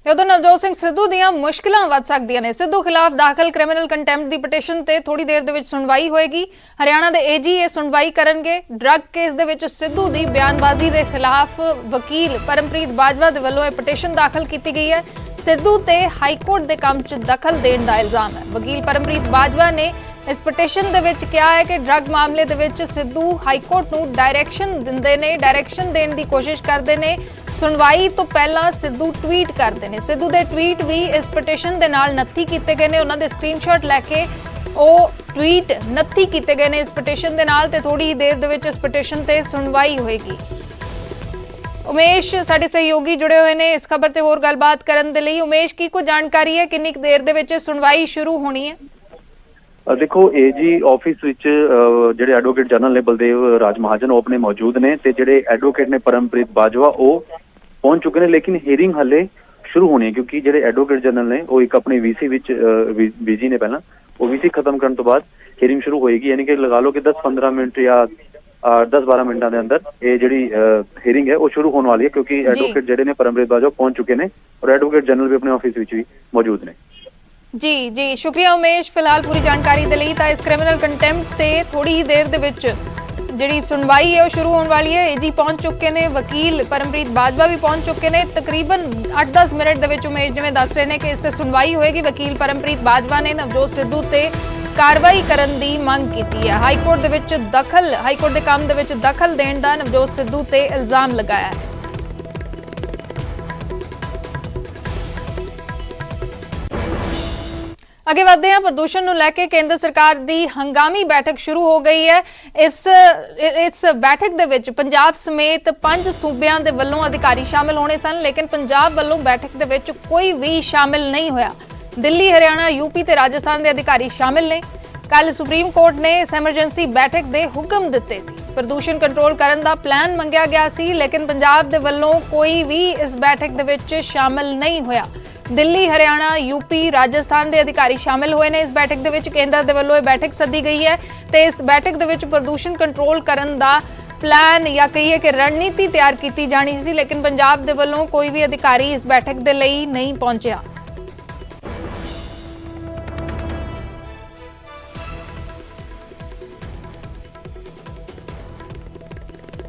ਉਦੋਂ ਨਵਜੋਤ ਸਿੰਘ ਸਿੱਧੂ ਦੀਆਂ ਮੁਸ਼ਕਿਲਾਂ ਵੱਧ ਸਕਦੀਆਂ ਨੇ। ਸਿੱਧੂ ਖਿਲਾਫ ਦਾਖਲ ਕ੍ਰਿਮੀਨਲ ਕੰਟੈਂਪਟ ਦੀ ਪਟੀਸ਼ਨ ਤੇ ਥੋੜੀ ਦੇਰ ਦੇ ਵਿੱਚ ਸੁਣਵਾਈ ਹੋਏਗੀ। ਹਰਿਆਣਾ ਦੇ ਏਜੀ ਇਹ ਸੁਣਵਾਈ ਕਰਨਗੇ। ਡਰੱਗ ਕੇਸ ਦੇ ਵਿੱਚ ਸਿੱਧੂ ਦੀ ਬਿਆਨਬਾਜ਼ੀ ਦੇ ਖਿਲਾਫ ਵਕੀਲ ਪਰਮਪ੍ਰੀਤ ਬਾਜਵਾ ਦੇ ਵੱਲੋਂ ਇਹ ਪਟੀਸ਼ਨ ਦਾਖਲ ਕੀਤੀ ਗਈ ਹੈ। ਸਿੱਧੂ ਤੇ ਹਾਈ ਕੋਰਟ ਦੇ ਕੰਮ 'ਚ ਦਖਲ ਦੇਣ ਦਾ ਇਲਜ਼ਾਮ ਹੈ। ਵਕੀਲ ਪਰਮਪ੍ਰੀਤ ਬਾਜਵਾ ਨੇ ਇਸ ਪਟੀਸ਼ਨ ਦੇ ਵਿੱਚ ਕਿਹਾ ਹੈ ਕਿ ਡਰੱਗ ਮਾਮਲੇ ਦੇ ਵਿੱਚ ਸਿੱਧੂ ਹਾਈ ਕੋਰਟ ਨੂੰ ਡਾਇਰੈਕਸ਼ਨ ਦਿੰਦੇ ਨੇ, ਡਾਇਰੈਕਸ਼ਨ ਦੇਣ ਦੀ ਕੋਸ਼ਿਸ਼ ਕਰਦੇ ਨੇ। ਸੁਣਵਾਈ ਤੋਂ ਪਹਿਲਾਂ ਸਿੱਧੂ ਟਵੀਟ ਕਰਦੇ ਨੇ। ਸਿੱਧੂ ਦੇ ਟਵੀਟ ਵੀ ਇਸ ਪਟੀਸ਼ਨ ਦੇ ਨਾਲ ਨੱਥੀ ਕੀਤੇ ਗਏ ਨੇ। ਉਹਨਾਂ ਦੇ ਸਕਰੀਨਸ਼ਾਟ ਲੈ ਕੇ ਉਹ ਟਵੀਟ ਨੱਥੀ ਕੀਤੇ ਗਏ ਨੇ ਇਸ ਪਟੀਸ਼ਨ ਦੇ ਨਾਲ ਤੇ ਥੋੜੀ ਦੇਰ ਦੇ ਵਿੱਚ ਇਸ ਪਟੀਸ਼ਨ ਤੇ ਸੁਣਵਾਈ ਹੋਏਗੀ। ਉਮੇਸ਼ ਸਾਡੇ ਸਹਿਯੋਗੀ ਜੁੜੇ ਹੋਏ ਨੇ ਇਸ ਖਬਰ ਤੇ ਹੋਰ ਗੱਲਬਾਤ ਕਰਨ ਦੇ ਲਈ। ਉਮੇਸ਼, ਕੀ ਕੋਈ ਜਾਣਕਾਰੀ ਹੈ ਕਿੰਨੀ ਦੇਰ ਦੇ ਵਿੱਚ ਸੁਣਵਾਈ ਸ਼ੁਰੂ ਹੋਣੀ ਹੈ? देखो एजी ऑफिस विच ਜਿਹੜੇ ਐਡਵੋਕੇਟ ਜਨਰਲ ਨੇ ਬਲਦੇਵ ਰਾਜ ਮਹਾਜਨ ਉਹ ਆਪਣੇ ਮੌਜੂਦ ਨੇ ਤੇ ਜਿਹੜੇ ਐਡਵੋਕੇਟ ਨੇ ਪਰਮਪ੍ਰੀਤ ਬਾਜਵਾ ਉਹ ਪਹੁੰਚ ਚੁੱਕੇ ਨੇ। ਲੇਕਿਨ ਹੀਅਰਿੰਗ ਹਲੇ ਸ਼ੁਰੂ ਹੋਣੀ ਹੈ ਕਿਉਂਕਿ ਜਿਹੜੇ ਐਡਵੋਕੇਟ ਜਨਰਲ ਨੇ ਉਹ ਇੱਕ ਆਪਣੀ ਵੀਸੀ ਵਿੱਚ ਬਿਜੀ ਨੇ। ਪਹਿਲਾਂ ਉਹ ਵੀਸੀ ਖਤਮ ਕਰਨ ਤੋਂ ਬਾਅਦ ਹੀਅਰਿੰਗ ਸ਼ੁਰੂ ਹੋਏਗੀ। ਯਾਨੀ ਕਿ ਲਗਾ ਲਓ ਕਿ 10-15 ਮਿੰਟ ਜਾਂ 10-12 ਮਿੰਟਾਂ ਦੇ ਅੰਦਰ ਇਹ ਜਿਹੜੀ ਹੀਅਰਿੰਗ ਹੈ ਉਹ ਸ਼ੁਰੂ ਹੋਣ ਵਾਲੀ ਹੈ ਕਿਉਂਕਿ ਐਡਵੋਕੇਟ ਜਿਹੜੇ ਨੇ ਪਰਮਪ੍ਰੀਤ ਬਾਜਵਾ ਪਹੁੰਚ ਚੁੱਕੇ ਨੇ ਔਰ ਐਡਵੋਕੇਟ ਜਨਰਲ ਵੀ ਆਪਣੇ ਆਫਿਸ ਵਿੱਚ ਵੀ ਮੌਜੂਦ ਨੇ। जी जी, शुक्रिया उमेश फिलहाल पूरी जानकारी दे लई। तां इस क्रिमिनल कंटेम्प्ट ते थोड़ी ही देर दे विच जिहड़ी सुनवाई है वो शुरू होने वाली है। एजी पहुंच चुके ने, वकील परमप्रीत बाजवा भी पहुंच चुके ने। तकरीबन 8-10 मिनट दे विच उमेश जिवें दस रहे ने कि इस ते सुनवाई होएगी। वकील परमप्रीत बाजवा ने नवजोत सिद्धू ते कार्रवाई करन दी मंग कीती है। हाई कोर्ट दे विच दखल, हाई कोर्ट दे काम दे विच दखल देण दा नवजोत सिद्धू ते इल्जाम लगाया है। ਅੱਗੇ ਵਧਦੇ ਹਾਂ। ਪ੍ਰਦੂਸ਼ਣ ਨੂੰ ਲੈ ਕੇ ਕੇਂਦਰ ਸਰਕਾਰ ਦੀ ਹੰਗਾਮੀ ਬੈਠਕ ਸ਼ੁਰੂ ਹੋ ਗਈ ਹੈ। ਇਸ ਬੈਠਕ ਦੇ ਵਿੱਚ ਪੰਜਾਬ ਸਮੇਤ 5 ਸੂਬਿਆਂ ਦੇ ਵੱਲੋਂ ਅਧਿਕਾਰੀ ਸ਼ਾਮਲ ਹੋਣੇ ਸਨ, ਲੇਕਿਨ ਪੰਜਾਬ ਵੱਲੋਂ ਬੈਠਕ ਦੇ ਵਿੱਚ ਕੋਈ ਵੀ ਸ਼ਾਮਲ ਨਹੀਂ ਹੋਇਆ। ਦਿੱਲੀ, ਹਰਿਆਣਾ, ਯੂਪੀ ਤੇ ਰਾਜਸਥਾਨ ਦੇ ਅਧਿਕਾਰੀ ਸ਼ਾਮਲ ਨੇ। ਕੱਲ ਸੁਪਰੀਮ ਕੋਰਟ ਨੇ ਇਸ ਐਮਰਜੈਂਸੀ ਬੈਠਕ ਦੇ ਹੁਕਮ ਦਿੱਤੇ ਸੀ। ਪ੍ਰਦੂਸ਼ਣ ਕੰਟਰੋਲ ਕਰਨ ਦਾ ਪਲਾਨ ਮੰਗਿਆ ਗਿਆ ਸੀ, ਲੇਕਿਨ ਪੰਜਾਬ ਦੇ ਵੱਲੋਂ ਕੋਈ ਵੀ ਇਸ ਬੈਠਕ ਦੇ ਵਿੱਚ ਸ਼ਾਮਲ ਨਹੀਂ ਹੋਇਆ। ਦਿੱਲੀ, ਹਰਿਆਣਾ, ਯੂਪੀ, ਰਾਜਸਥਾਨ ਦੇ ਅਧਿਕਾਰੀ ਸ਼ਾਮਿਲ ਹੋਏ ਨੇ ਇਸ ਬੈਠਕ ਦੇ ਵਿੱਚ। ਕੇਂਦਰ ਦੇ ਵੱਲੋਂ ਇਹ ਬੈਠਕ ਸੱਦੀ ਗਈ ਹੈ ਤੇ ਇਸ ਬੈਠਕ ਦੇ ਵਿੱਚ ਪ੍ਰਦੂਸ਼ਣ ਕੰਟਰੋਲ ਕਰਨ ਦਾ ਪਲਾਨ ਜਾਂ ਕਹੀਏ ਕਿ ਰਣਨੀਤੀ ਤਿਆਰ ਕੀਤੀ ਜਾਣੀ ਸੀ, ਲੇਕਿਨ ਪੰਜਾਬ ਦੇ ਵੱਲੋਂ ਕੋਈ ਵੀ ਅਧਿਕਾਰੀ ਇਸ ਬੈਠਕ ਦੇ ਲਈ ਨਹੀਂ ਪਹੁੰਚਿਆ।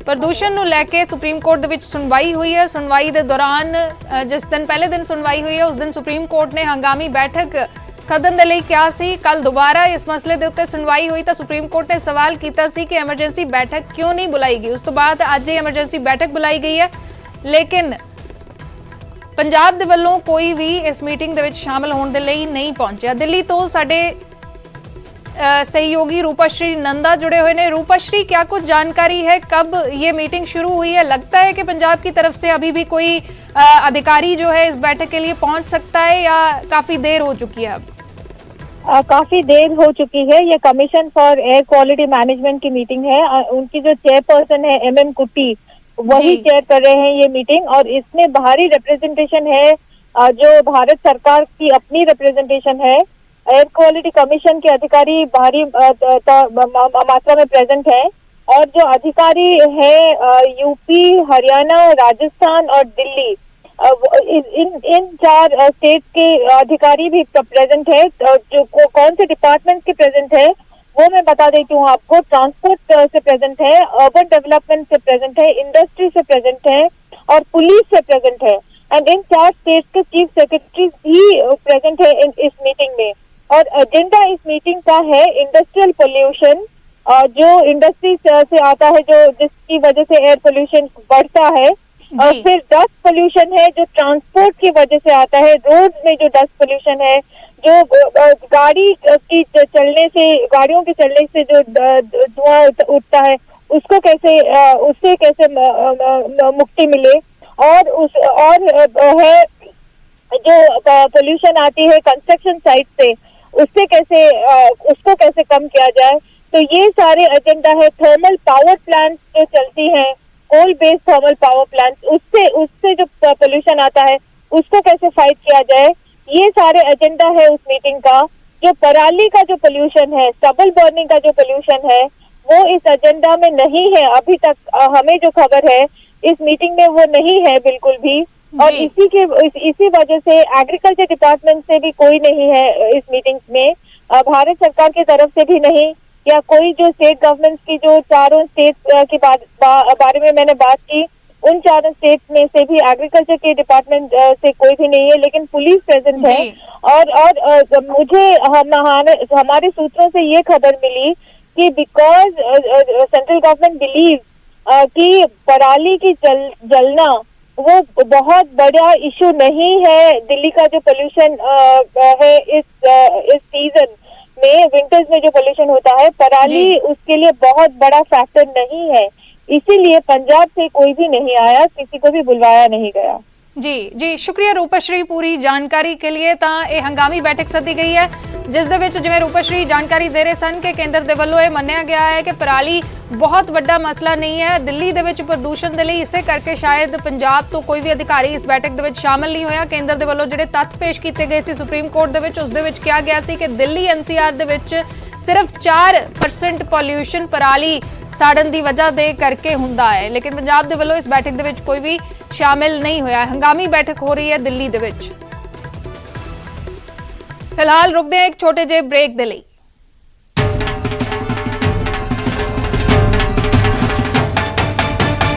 ਪ੍ਰਦੂਸ਼ਣ ਨੂੰ ਲੈ ਕੇ ਸੁਪਰੀਮ ਕੋਰਟ ਦੇ ਵਿੱਚ ਸੁਣਵਾਈ ਹੋਈ ਹੈ। ਸੁਣਵਾਈ ਦੇ ਦੌਰਾਨ ਜਿਸ ਦਿਨ ਪਹਿਲੇ ਦਿਨ ਸੁਣਵਾਈ ਹੋਈ ਹੈ ਉਸ ਦਿਨ ਸੁਪਰੀਮ ਕੋਰਟ ਨੇ ਹੰਗਾਮੀ ਬੈਠਕ ਸਦਨ ਦੇ ਲਈ ਕਿਹਾ ਸੀ। ਕੱਲ ਦੁਬਾਰਾ ਇਸ ਮਸਲੇ ਦੇ ਉੱਤੇ ਸੁਣਵਾਈ ਹੋਈ ਤਾਂ ਸੁਪਰੀਮ ਕੋਰਟ ਨੇ ਸਵਾਲ ਕੀਤਾ ਸੀ ਕਿ ਐਮਰਜੈਂਸੀ ਬੈਠਕ ਕਿਉਂ ਨਹੀਂ ਬੁਲਾਈ ਗਈ। ਉਸ ਤੋਂ ਬਾਅਦ ਅੱਜ ਇਹ ਐਮਰਜੈਂਸੀ ਬੈਠਕ ਬੁਲਾਈ ਗਈ ਹੈ, ਲੇਕਿਨ ਪੰਜਾਬ ਦੇ ਵੱਲੋਂ ਕੋਈ ਵੀ ਇਸ ਮੀਟਿੰਗ ਦੇ ਵਿੱਚ ਸ਼ਾਮਲ ਹੋਣ ਦੇ ਲਈ ਨਹੀਂ ਪਹੁੰਚਿਆ। ਦਿੱਲੀ ਤੋਂ ਸਾਡੇ सहयोगी रूपाश्री नंदा जुड़े हुए ने। रूपाश्री, क्या कुछ जानकारी है, कब ये मीटिंग शुरू हुई है? लगता है कि पंजाब की तरफ से अभी भी कोई अधिकारी जो है इस बैठक के लिए पहुंच सकता है या काफी देर हो चुकी है? अब काफी देर हो चुकी है। ये commission for air quality management की मीटिंग है। उनकी जो चेयरपर्सन है MM कुट्टी, वही चेयर कर रहे हैं ये मीटिंग और इसमें बाहरी रिप्रेजेंटेशन है, जो भारत सरकार की अपनी रिप्रेजेंटेशन है। एयर क्वालिटी कमीशन के अधिकारी बाहरी मात्रा में प्रेजेंट है और जो अधिकारी है यूपी, हरियाणा, राजस्थान और दिल्ली, इन 4 स्टेट के अधिकारी भी प्रेजेंट है। जो कौन से डिपार्टमेंट के प्रेजेंट है वो मैं बता देती हूँ आपको। ट्रांसपोर्ट से प्रेजेंट है, अर्बन डेवलपमेंट से प्रेजेंट है, इंडस्ट्री से प्रेजेंट है और पुलिस से प्रेजेंट है। एंड इन 4 स्टेट के चीफ सेक्रेटरी भी प्रेजेंट है इस मीटिंग में। और एजेंडा इस मीटिंग का है इंडस्ट्रियल पोल्यूशन, जो इंडस्ट्री से आता है, जो जिसकी वजह से एयर पोल्यूशन बढ़ता है। और फिर डस्ट पोल्यूशन है जो ट्रांसपोर्ट की वजह से आता है। रोड में जो डस्ट पोल्यूशन है, जो गाड़ी की चलने से, गाड़ियों के चलने से जो धुआं उठता है, उसको कैसे, उससे कैसे मुक्ति मिले। और है जो पोल्यूशन आती है कंस्ट्रक्शन साइट से, उससे कैसे, उसको कैसे कम किया जाए। तो ये सारे एजेंडा है। थर्मल पावर प्लांट जो चलती हैं, coal based thermal power plant, उससे जो पोल्यूशन आता है उसको कैसे फाइट किया जाए, ये सारे एजेंडा है उस मीटिंग का। जो पराली का जो पोल्यूशन है, स्टबल बर्निंग का जो पोल्यूशन है, वो इस एजेंडा में नहीं है। अभी तक हमें जो खबर है इस मीटिंग में वो नहीं है बिल्कुल भी। और जी। इसी वजह से एग्रीकल्चर डिपार्टमेंट से भी कोई नहीं है इस मीटिंग में, भारत सरकार की तरफ से भी नहीं, या कोई जो स्टेट गवर्नमेंट की जो चारों स्टेट के बारे में मैंने बात की, उन चारों स्टेट में से भी एग्रीकल्चर के डिपार्टमेंट से कोई भी नहीं है, लेकिन पुलिस प्रेजेंट है। जी। और मुझे हमारे सूत्रों से ये खबर मिली कि बिकॉज सेंट्रल गवर्नमेंट बिलीव कि पराली की जलना वो बहुत बड़ा इशू नहीं है। दिल्ली का जो पोल्यूशन है इस सीजन में, विंटर्स में जो पोल्यूशन होता है, पराली जी। उसके लिए बहुत बड़ा फैक्टर नहीं है। इसीलिए पंजाब से कोई भी नहीं आया, किसी को भी बुलवाया नहीं गया। जी जी, शुक्रिया रूपश्री पूरी जानकारी के लिए। ਤਾਂ ਇਹ ਹੰਗਾਮੀ ਬੈਠਕ ਸੱਦੀ ਗਈ ਹੈ ਜਿਸ ਦੇ ਵਿੱਚ ਜਿਵੇਂ ਰੂਪश्री ਜਾਣਕਾਰੀ ਦੇ ਰਹੇ ਸਨ ਕਿ ਕੇਂਦਰ ਦੇ ਵੱਲੋਂ ਇਹ ਮੰਨਿਆ ਗਿਆ ਹੈ ਕਿ ਪਰਾਲੀ ਬਹੁਤ ਵੱਡਾ ਮਸਲਾ ਨਹੀਂ ਹੈ ਦਿੱਲੀ ਦੇ ਵਿੱਚ ਪ੍ਰਦੂਸ਼ਣ ਦੇ ਲਈ, ਇਸੇ ਕਰਕੇ ਸ਼ਾਇਦ ਪੰਜਾਬ ਤੋਂ ਕੋਈ ਵੀ ਅਧਿਕਾਰੀ ਇਸ ਬੈਠਕ ਦੇ ਵਿੱਚ ਸ਼ਾਮਲ ਨਹੀਂ ਹੋਇਆ। ਕੇਂਦਰ ਦੇ ਵੱਲੋਂ ਜਿਹੜੇ ਤੱਥ ਪੇਸ਼ ਕੀਤੇ ਗਏ ਸੀ ਸੁਪਰੀਮ ਕੋਰਟ ਦੇ ਵਿੱਚ, ਉਸ ਦੇ ਵਿੱਚ ਕਿਹਾ ਗਿਆ ਸੀ ਕਿ ਦਿੱਲੀ NCR ਦੇ ਵਿੱਚ ਸਿਰਫ 4% ਪੋਲਿਊਸ਼ਨ ਪਰਾਲੀ ਸਾੜਨ ਦੀ ਵਜ੍ਹਾ ਦੇ ਕਰਕੇ ਹੁੰਦਾ ਹੈ, ਲੇਕਿਨ ਪੰਜਾਬ ਦੇ ਵੱਲੋਂ ਇਸ ਬੈਠਕ ਦੇ ਵਿੱਚ ਕੋਈ ਵੀ ਸ਼ਾਮਿਲ ਨਹੀਂ ਹੋਇਆ। ਹੰਗਾਮੀ ਬੈਠਕ ਹੋ ਰਹੀ ਹੈ ਦਿੱਲੀ ਦੇ ਵਿੱਚ। ਫਿਲਹਾਲ ਰੁਕਦੇ ਹਾਂ ਇੱਕ ਛੋਟੇ ਜਿਹੇ ਬ੍ਰੇਕ ਦੇ ਲਈ।